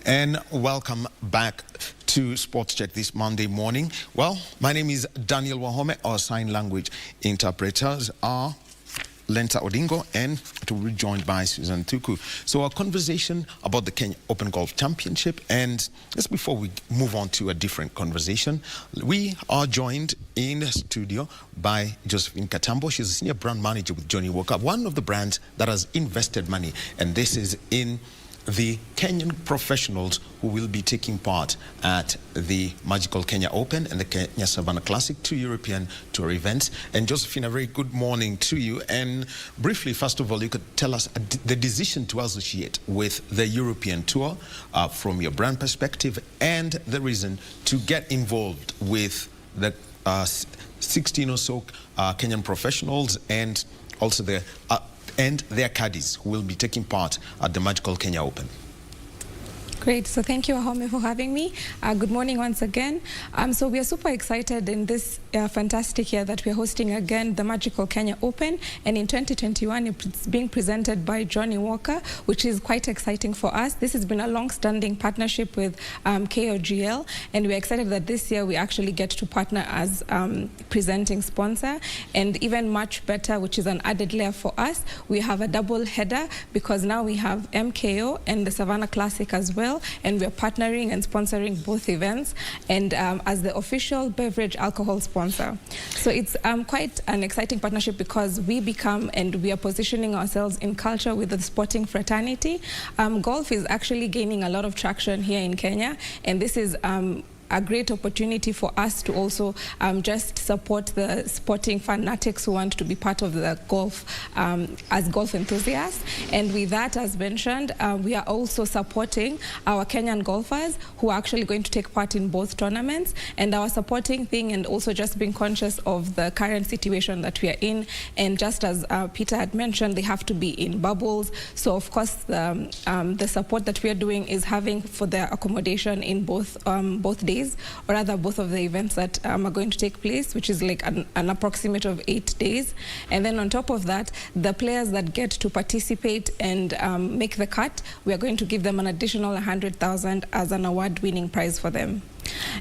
And welcome back to Sports Check this Monday morning. Well, my name is Daniel Wahome. Our sign language interpreters are Lenta Odingo, and to be joined by Susan Tuku. So our conversation about the Kenya Open Golf Championship, and just before we move on to a different conversation, we are joined in the studio by Josephine Katambo. She's a senior brand manager with Johnnie Walker, one of the brands that has invested money, and this is in the Kenyan professionals who will be taking part at the Magical Kenya Open and the Kenya Savannah Classic, 2 European tour events. And Josephine, a very good morning to you. And briefly, first of all, you could tell us the decision to associate with the European tour from your brand perspective, and the reason to get involved with the 16 or so Kenyan professionals, and also the and their caddies who will be taking part at the Magical Kenya Open. Great. So thank you, Wahome, for having me. Good morning once again. So we are super excited in this fantastic year that we're hosting again the Magical Kenya Open. And in 2021, it's being presented by Johnnie Walker, which is quite exciting for us. This has been a long-standing partnership with KOGL. And we're excited that this year we actually get to partner as presenting sponsor. And even much better, which is an added layer for us, we have a double header because now we have MKO and the Savannah Classic as well. And we're partnering and sponsoring both events, and as the official beverage alcohol sponsor. So it's quite an exciting partnership because we become, and we are positioning ourselves in culture with the sporting fraternity. Golf is actually gaining a lot of traction here in Kenya, and this is a great opportunity for us to also just support the sporting fanatics who want to be part of the golf as golf enthusiasts. And with that, as mentioned, we are also supporting our Kenyan golfers who are actually going to take part in both tournaments. And our supporting thing, and also just being conscious of the current situation that we are in. And just as Peter had mentioned, they have to be in bubbles. So of course, the support that we are doing is having for their accommodation in both days, or rather both of the events that are going to take place, which is like an approximate of 8 days. And then on top of that, the players that get to participate and make the cut, we are going to give them an additional 100,000 as an award-winning prize for them.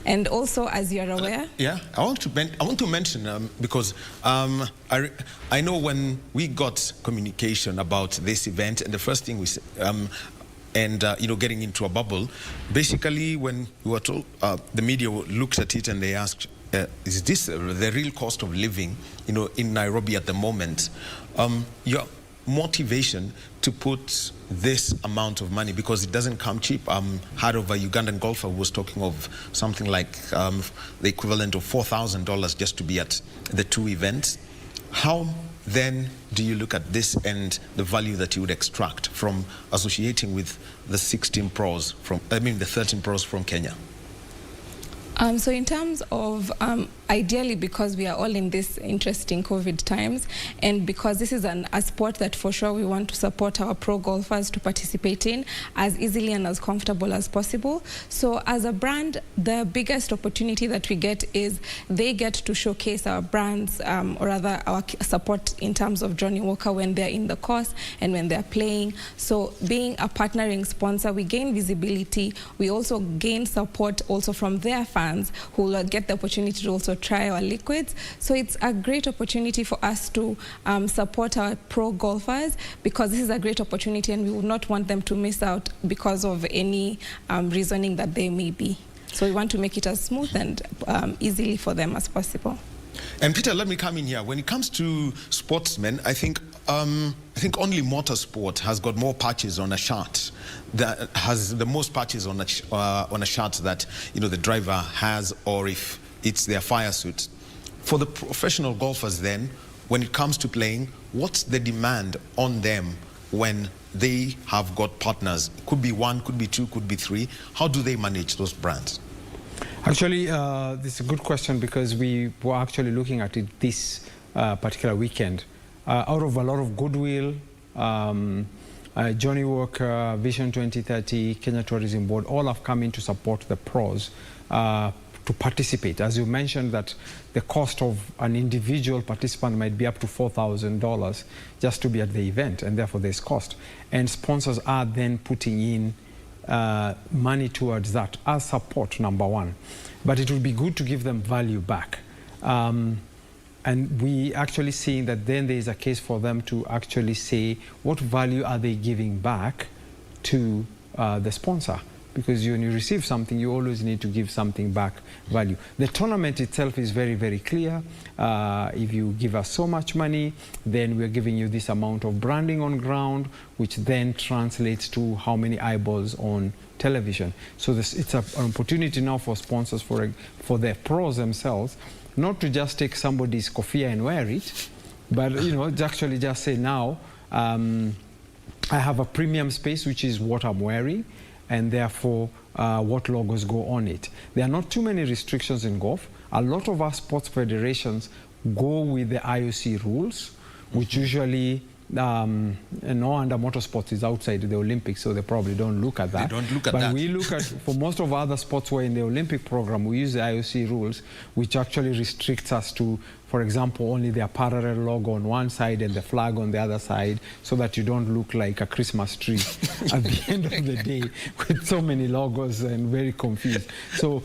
And also, as you're aware, I want to mention because I know when we got communication about this event, and the first thing we said, getting into a bubble, basically when we were told, the media looked at it and they asked, is this the real cost of living, in Nairobi at the moment? Your motivation to put this amount of money, because it doesn't come cheap. Heard of a Ugandan golfer who was talking of something like the equivalent of $4,000 just to be at the 2 events. How then do you look at this and the value that you would extract from associating with the 13 pros from Kenya? So in terms of ideally, because we are all in this interesting COVID times, and because this is a sport that for sure we want to support our pro golfers to participate in as easily and as comfortable as possible. So as a brand, the biggest opportunity that we get is they get to showcase our brands, or rather our support in terms of Johnnie Walker when they're in the course and when they're playing. So being a partnering sponsor, we gain visibility. We also gain support also from their fans who will get the opportunity to also try our liquids. So it's a great opportunity for us to support our pro golfers, because this is a great opportunity and we would not want them to miss out because of any reasoning that they may be. So we want to make it as smooth and easily for them as possible. And Peter, let me come in here. When it comes to sportsmen, I think only motorsport has got more patches on a shirt, that has the most patches on a shirt that the driver has, or if it's their fire suit. For the professional golfers then, when it comes to playing, what's the demand on them when they have got partners? Could be 1, could be 2, could be 3. How do they manage those brands? Actually, this is a good question, because we were actually looking at it this particular weekend. Out of a lot of goodwill, Johnnie Walker, Vision 2030, Kenya Tourism Board, all have come in to support the pros to participate. As you mentioned, that the cost of an individual participant might be up to $4,000 just to be at the event, and therefore there's cost. And sponsors are then putting in money towards that as support, number one. But it would be good to give them value back. And we actually seeing that then there is a case for them to actually say what value are they giving back to the sponsor. Because when you receive something, you always need to give something back value. The tournament itself is very, very clear. If you give us so much money, then we're giving you this amount of branding on ground, which then translates to how many eyeballs on television. So it's an opportunity now for sponsors, for the pros themselves, not to just take somebody's kofia and wear it, but actually just say now, I have a premium space, which is what I'm wearing, and therefore what logos go on it. There are not too many restrictions in golf. A lot of our sports federations go with the IOC rules, which usually, under motorsports is outside the Olympics, so they probably don't look at that. They don't look at that. But we look at, for most of other sports where in the Olympic program, we use the IOC rules, which actually restricts us to, for example, only the parallel logo on one side and the flag on the other side, so that you don't look like a Christmas tree at the end of the day with so many logos and very confused. So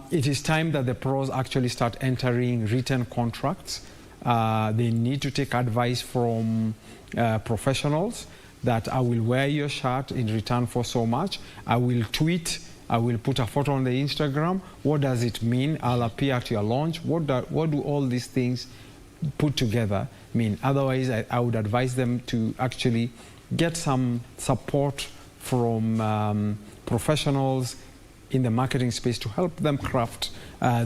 it is time that the pros actually start entering written contracts. They need to take advice from professionals that I will wear your shirt in return for so much. I will tweet, I will put a photo on the Instagram. What does it mean? I'll appear at your launch. What do all these things put together mean? Otherwise, I would advise them to actually get some support from professionals in the marketing space to help them craft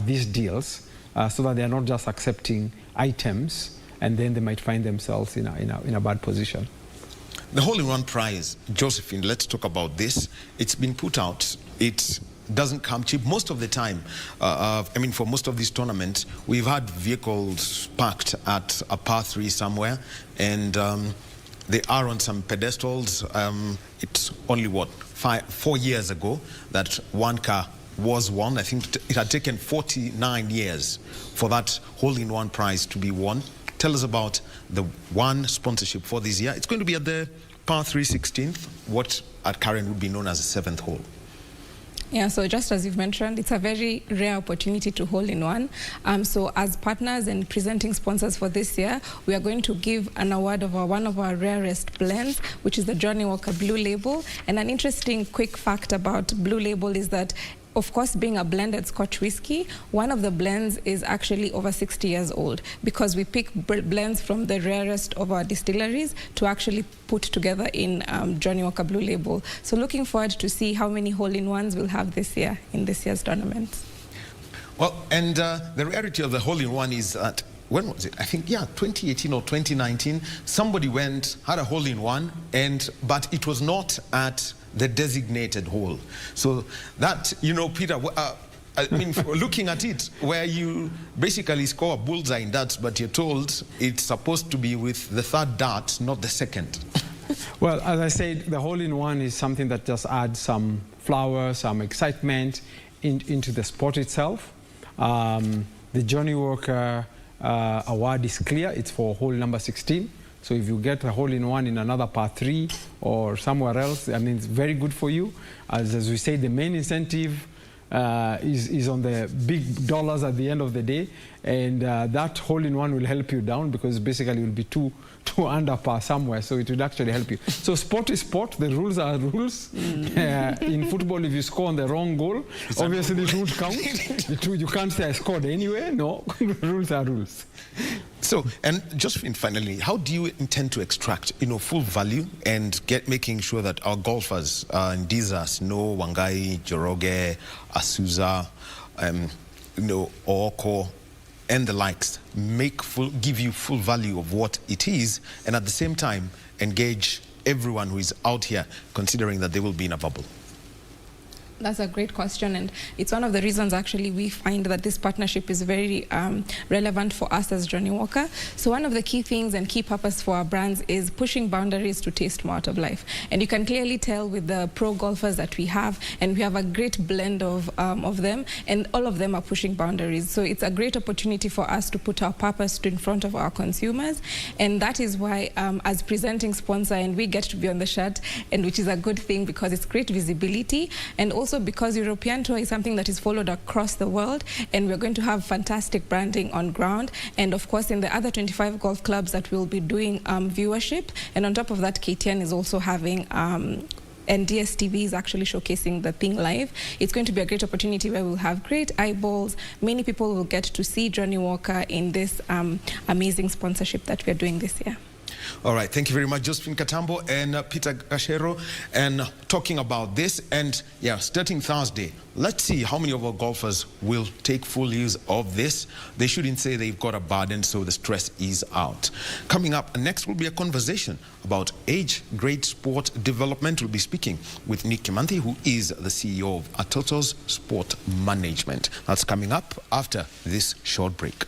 these deals so that they are not just accepting items, and then they might find themselves in a bad position. The hole-in-one prize, Josephine, let's talk about this. It's been put out. It doesn't come cheap. Most of the time, for most of these tournaments, we've had vehicles parked at a par 3 somewhere, and they are on some pedestals. It's only, 4 years ago that one car was won. I think it had taken 49 years for that hole-in-one prize to be won. Tell us about the one sponsorship for this year. It's going to be at the par 3 16th, what at current would be known as the 7th hole. Yeah, so just as you've mentioned, it's a very rare opportunity to hole in one. So as partners and presenting sponsors for this year, we are going to give an award of one of our rarest blends, which is the Johnnie Walker Blue Label. And an interesting quick fact about Blue Label is that, of course, being a blended Scotch whiskey, one of the blends is actually over 60 years old, because we pick blends from the rarest of our distilleries to actually put together in Johnnie Walker Blue Label. So looking forward to see how many hole-in-ones we'll have this year in this year's tournament. Well, and the rarity of the hole-in-one is that, when was it? I think, 2018 or 2019, somebody had a hole-in-one, but it was not at the designated hole. So that, Peter, looking at it, where you basically score a bullseye in darts, but you're told it's supposed to be with the third dart, not the second. Well, as I said, the hole-in-one is something that just adds some flower, some excitement into the sport itself. The Johnnie Walker award is clear. It's for hole number 16. So if you get a hole-in-one in another par 3 or somewhere else, it's very good for you. As we say, the main incentive is on the big dollars at the end of the day, and that hole-in-one will help you down, because basically it will be two under par somewhere, so it would actually help you. So sport is sport, the rules are rules. In football, if you score on the wrong goal, obviously it won't count. You can't say I scored anyway. No, rules are rules. So, and Josephine, finally, how do you intend to extract, full value and making sure that our golfers, Ndiza, Snow, Wangai, Joroge, Asuza, Oko, and the likes, give you full value of what it is, and at the same time engage everyone who is out here, considering that they will be in a bubble? That's a great question, and it's one of the reasons actually we find that this partnership is very relevant for us as Johnnie Walker. So one of the key things and key purpose for our brands is pushing boundaries to taste more out of life. And you can clearly tell with the pro golfers that we have, and we have a great blend of them, and all of them are pushing boundaries. So it's a great opportunity for us to put our purpose in front of our consumers, and that is why as presenting sponsor, and we get to be on the shirt, and which is a good thing because it's great visibility, and also because European Tour is something that is followed across the world, and we're going to have fantastic branding on ground, and of course in the other 25 golf clubs that will be doing viewership, and on top of that KTN is also having and DSTV is actually showcasing the thing live. It's going to be a great opportunity where we'll have great eyeballs. Many people will get to see Johnnie Walker in this amazing sponsorship that we're doing this year. All right, thank you very much, Josephine Katambo and Peter Gacheru, and talking about this. And yeah, starting Thursday, let's see how many of our golfers will take full use of this. They shouldn't say they've got a burden, so the stress is out. Coming up next will be a conversation about age-grade sport development. We'll be speaking with Nick Kimanthi, who is the CEO of Atoto's Sport Management. That's coming up after this short break.